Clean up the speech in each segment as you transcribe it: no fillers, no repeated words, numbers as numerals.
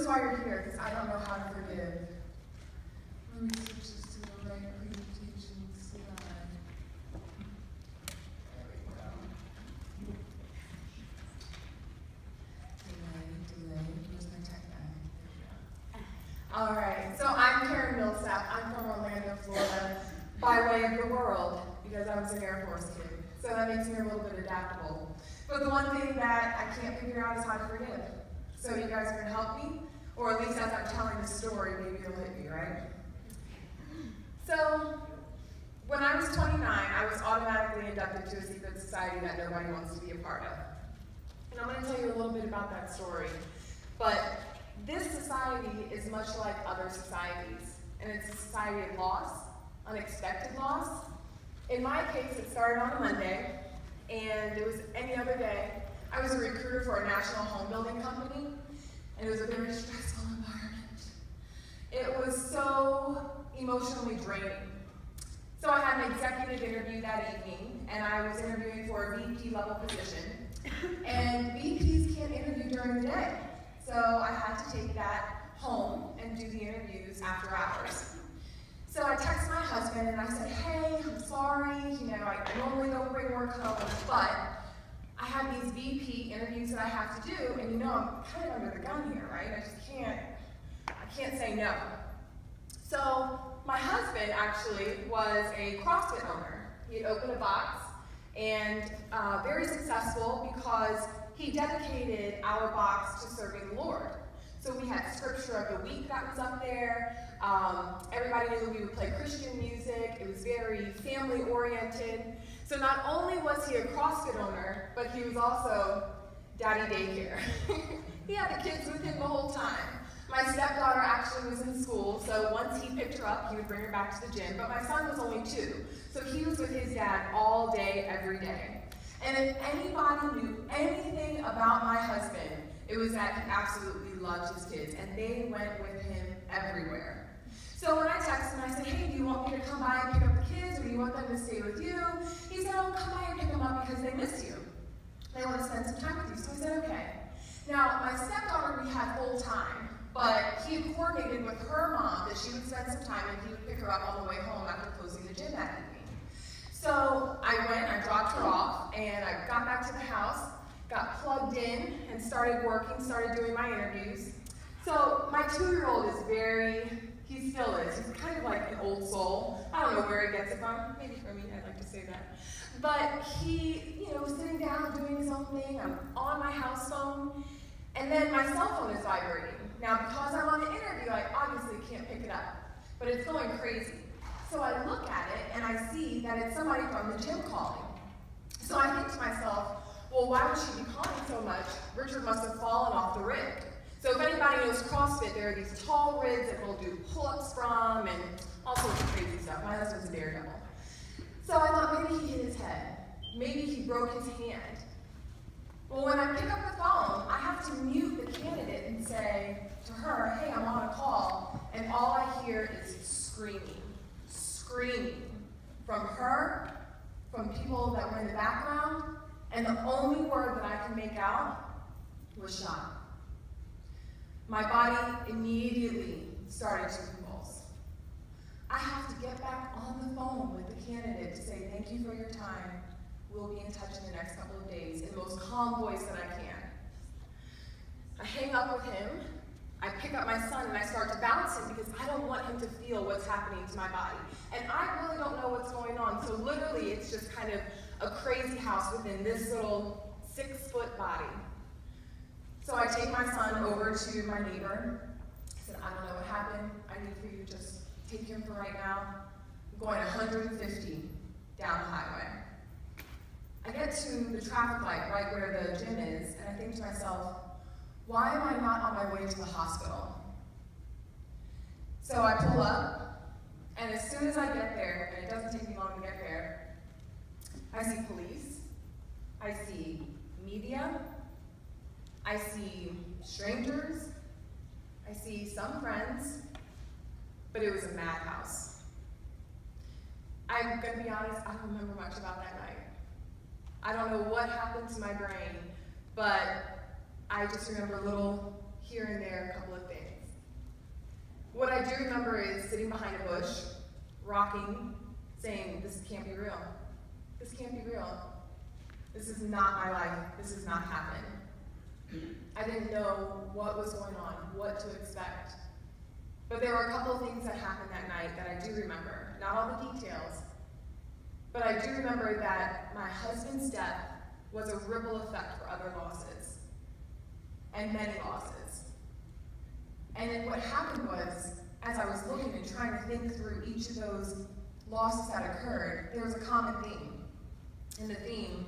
notice why you're here, because I don't know how to forgive. Let me switch this to the right presentation slide. There we go. Delay. Where's my tech guy? There we go. All right, so I'm Karen Millsap. I'm from Orlando, Florida, by way of the world, because I was an Air Force kid. So that makes me a little bit adaptable. But the one thing that I can't figure out is how to forgive. So you guys are going to help me? Or at least as I'm telling the story, maybe it'll hit me, right? So, when I was 29, I was automatically inducted to a secret society that nobody wants to be a part of. And I'm going to tell you a little bit about that story. But this society is much like other societies. And it's a society of loss, unexpected loss. In my case, it started on a Monday, and it was any other day. I was a recruiter for a national home building company, and it was a very stressful environment. It was so emotionally draining. So I had an executive interview that evening, and I was interviewing for a VP level position. And VPs can't interview during the day. So I had to take that home and do the interviews after hours. So I texted my husband and I said, hey, I'm sorry, I normally don't bring work home, but I have these VP interviews that I have to do, and I'm kind of under the gun here, right? I can't say no. So my husband actually was a CrossFit owner. He had opened a box, and very successful because he dedicated our box to serving the Lord. So we had scripture of the week that was up there. Everybody knew we would play Christian music. It was very family oriented. So not only was he a CrossFit owner, but he was also daddy daycare. He had the kids with him the whole time. My stepdaughter actually was in school, so once he picked her up, he would bring her back to the gym. But my son was only 2, so he was with his dad all day, every day. And if anybody knew anything about my husband, it was that he absolutely loved his kids, and they went with him everywhere. So when I texted him, I said, hey, do you want me to come by and pick up the kids, or do you want them to stay with you? He said, oh, come by and pick them up because they miss you. They want to spend some time with you. So I said, okay. Now, my stepdaughter, we had full time, but he had coordinated with her mom that she would spend some time and he would pick her up on the way home after closing the gym that evening. So I went, I dropped her off, and I got back to the house, got plugged in, and started working, started doing my interviews. So my 2-year-old is he still is. He's kind of like an old soul. I don't know where he gets it from. Maybe from me, I'd like to say that. But he, was sitting down doing his own thing. I'm on my house phone, and then my cell phone is vibrating. Now, because I'm on the interview, I obviously can't pick it up, but it's going crazy. So I look at it, and I see that it's somebody from the gym calling. So I think to myself, well, why would she be calling so much? Richard must have fallen off the rig. So if anybody knows CrossFit, there are these tall rigs that he'll do pull-ups from and all sorts of crazy stuff. My husband's a daredevil. So I thought maybe he hit his head. Maybe he broke his hand. Well, when I pick up the phone, I have to mute the candidate and say to her, hey, I'm on a call, and all I hear is screaming from her, from people that were in the background, and the only word that I can make out was shot. My body immediately started to convulse. I have to get back on the phone with the candidate to say, thank you for your time. We'll be in touch in the next couple of days in the most calm voice that I can. I hang up with him. I pick up my son and I start to bounce him because I don't want him to feel what's happening to my body. And I really don't know what's going on. So literally it's just kind of a crazy house within this little 6-foot body. So I take my son over to my neighbor. I said, I don't know what happened. I need for you to just take him for right now. I'm going 150 down the highway. I get to the traffic light right where the gym is, and I think to myself, why am I not on my way to the hospital? So I pull up, and as soon as I get there, and it doesn't take me long to get there, I see police, I see media, I see strangers, I see some friends, but it was a madhouse. I'm gonna be honest, I don't remember much about that night. I don't know what happened to my brain, but I just remember little here and there, a couple of things. What I do remember is sitting behind a bush, rocking, saying, this can't be real. This can't be real. This is not my life. This has not happened. I didn't know what was going on, what to expect. But there were a couple of things that happened that night that I do remember. Not all the details, but I do remember that my husband's death was a ripple effect for other losses, and many losses. And then what happened was, as I was looking and trying to think through each of those losses that occurred, there was a common theme. And the theme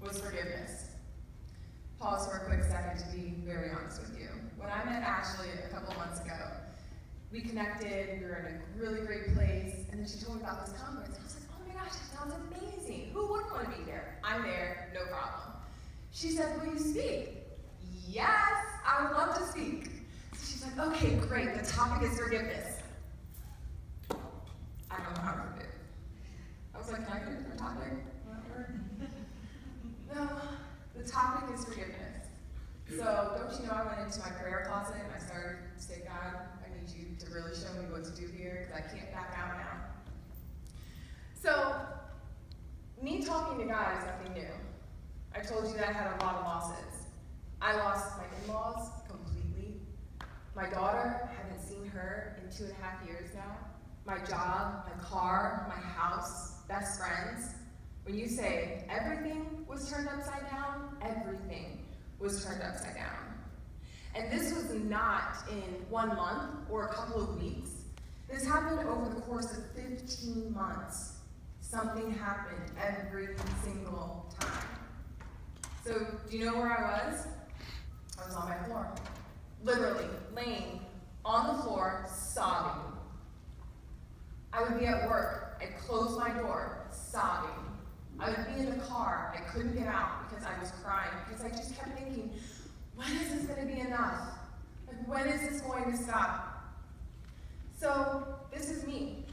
was forgiveness. Pause for a quick second to be very honest with you. When I met Ashley a couple months ago, we connected, we were in a really great place, and then she told me about this conference. I was like, oh my gosh, that sounds amazing. Who wouldn't want to be there? I'm there, no problem. She said, will you speak? Yes, I would love to speak. So she's like, okay, great, the topic is forgiveness. I don't know how to forgive. I was like, can I get a different topic? No, the topic is forgiveness. So don't you know I went into my prayer closet and I started to say, God, I need you to really show me what to do here because I can't back out now. So me talking to God is nothing new. I told you that I had a lot of losses. I lost my in-laws completely. My daughter, I haven't seen her in 2.5 years now. My job, my car, my house, best friends. When you say everything was turned upside down, everything was turned upside down. And this was not in 1 month or a couple of weeks. This happened over the course of 15 months. Something happened every single time. So, do you know where I was? I was on my floor. Literally, laying on the floor, sobbing. I would be at work. I'd close my door, sobbing. I would be in the car. I couldn't get out because I was crying, because I just kept thinking, when is this going to be enough? Like, when is this going to stop? So, this is me.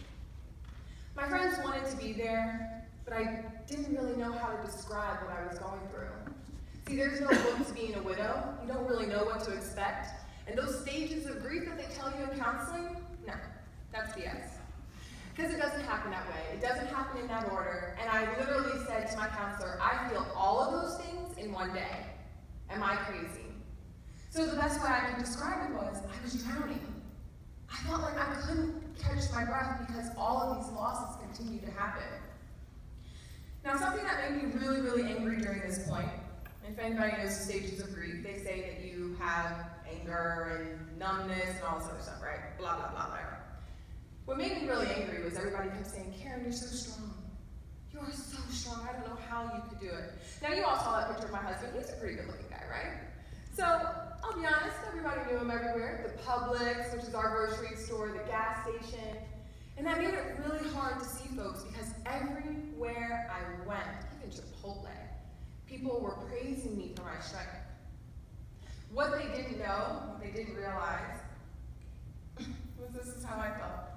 My friends wanted to be there, but I didn't really know how to describe what I was going through. See, there's no book to being a widow. You don't really know what to expect. And those stages of grief that they tell you in counseling, no, that's BS. Because it doesn't happen that way. It doesn't happen in that order. And I literally said to my counselor, I feel all of those things in one day. Am I crazy? So the best way I could describe it was, I was drowning. I felt like I couldn't catch my breath because all of these losses continued to happen. Now, something that made me really, really angry during this point, and if anybody knows the stages of grief, they say that you have anger and numbness and all this other stuff, right? Blah, blah, blah, blah. What made me really angry was everybody kept saying, Karen, you're so strong. You are so strong. I don't know how you could do it. Now, you all saw that picture of my husband. He's a pretty good-looking guy, right? So, I'll be honest, everybody knew him everywhere. The Publix, which is our grocery store, the gas station. And that made it really hard to see folks because everywhere I went, even Chipotle, people were praising me for my strength. What they didn't know, what they didn't realize, was this is how I felt.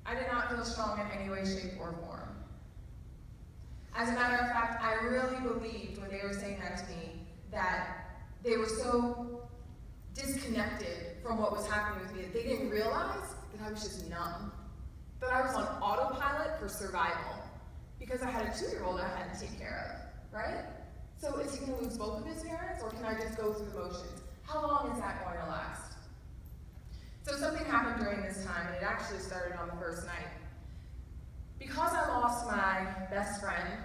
I did not feel strong in any way, shape, or form. As a matter of fact, I really believed when they were saying that to me that they were so disconnected from what was happening with me that they didn't realize that I was just numb. That I was on autopilot for survival because I had a 2-year-old I had to take care of, right? So is he going to lose both of his parents or can I just go through the motions? How long is that going to last? So something happened during this time, and it actually started on the first night. Because I lost my best friend,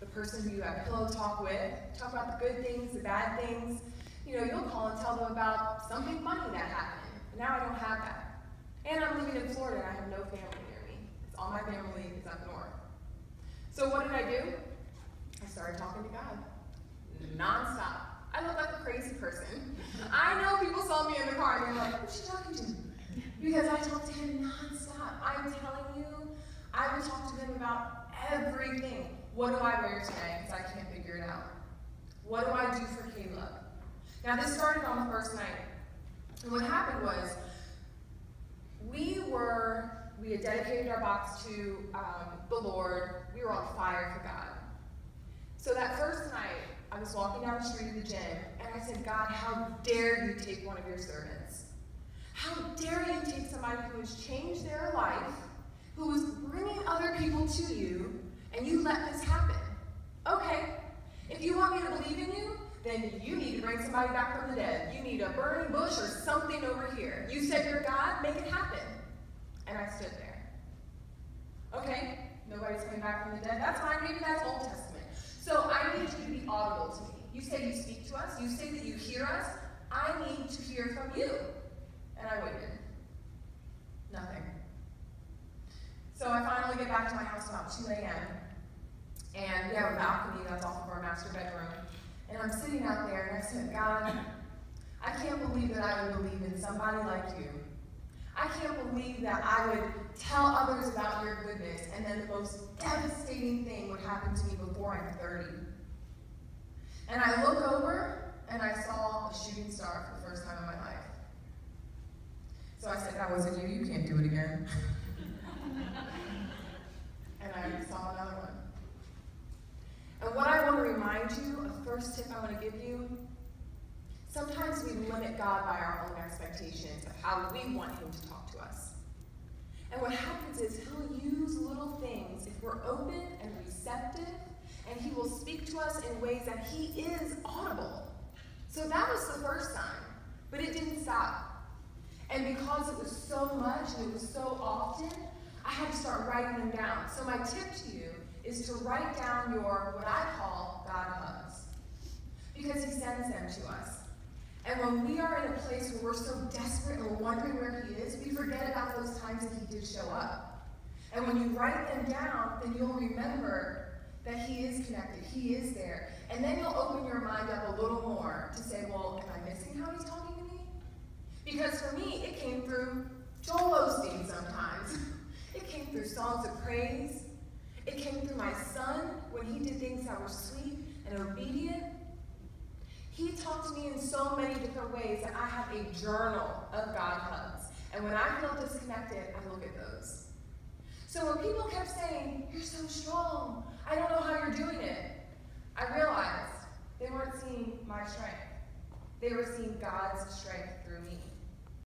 the person who you have pillow talk with, talk about the good things, the bad things, you know, you'll call and tell them about something funny that happened. But now I don't have that. And I'm living in Florida, and I have no family near me. All my family is up north. So what did I do? I started talking to God. Non-stop. I look like a crazy person. I know people saw me in the car and they're like, who's she talking to? Because I talked to him non-stop. I'm telling you, I would talk to him about everything. What do I wear today? Because I can't figure it out. What do I do for Caleb? Now this started on the first night. And what happened was, we had dedicated our box to the Lord. We were on fire for God. So that first night, I was walking down the street of the gym, and I said, God, how dare you take one of your servants? How dare you take somebody who has changed their life, who is bringing other people to you, and you let this happen? Okay, if you want me to believe in you, then you need to bring somebody back from the dead. You need a burning bush or something over here. You said you're God, make it happen. And I stood there. Okay, nobody's coming back from the dead. That's fine, maybe that's Old Testament. So I need you to be audible to me. You say you speak to us. You say that you hear us. I need to hear from you. And I waited. Nothing. So I finally get back to my house about 2 a.m. And we have a balcony that's off of our master bedroom. And I'm sitting out there and I said, God, I can't believe that I would believe in somebody like you. I can't believe that I would tell others about your goodness and then the most devastating thing would happen to me before I'm 30. And I look over and I saw a shooting star for the first time in my life. So I said, that wasn't you, you can't do it again. And I saw another one. And what I want to remind you, a first tip I want to give you, sometimes we limit God by our own expectations of how we want him to talk to us. And what happens is he'll use little things if we're open and receptive, and he will speak to us in ways that he is audible. So that was the first sign, but it didn't stop. And because it was so much and it was so often, I had to start writing them down. So my tip to you is to write down your, what I call, God hugs. Because he sends them to us. And when we are in a place where we're so desperate and we're wondering where he is, we forget about those times that he did show up. And when you write them down, then you'll remember that he is connected, he is there. And then you'll open your mind up a little more to say, well, am I missing how he's talking to me? Because for me, it came through Joel Osteen sometimes. It came through songs of praise. It came through my son when he did things that were sweet and obedient. He talked to me in so many different ways that I have a journal of God hugs. And when I feel disconnected, I look at those. So when people kept saying, you're so strong,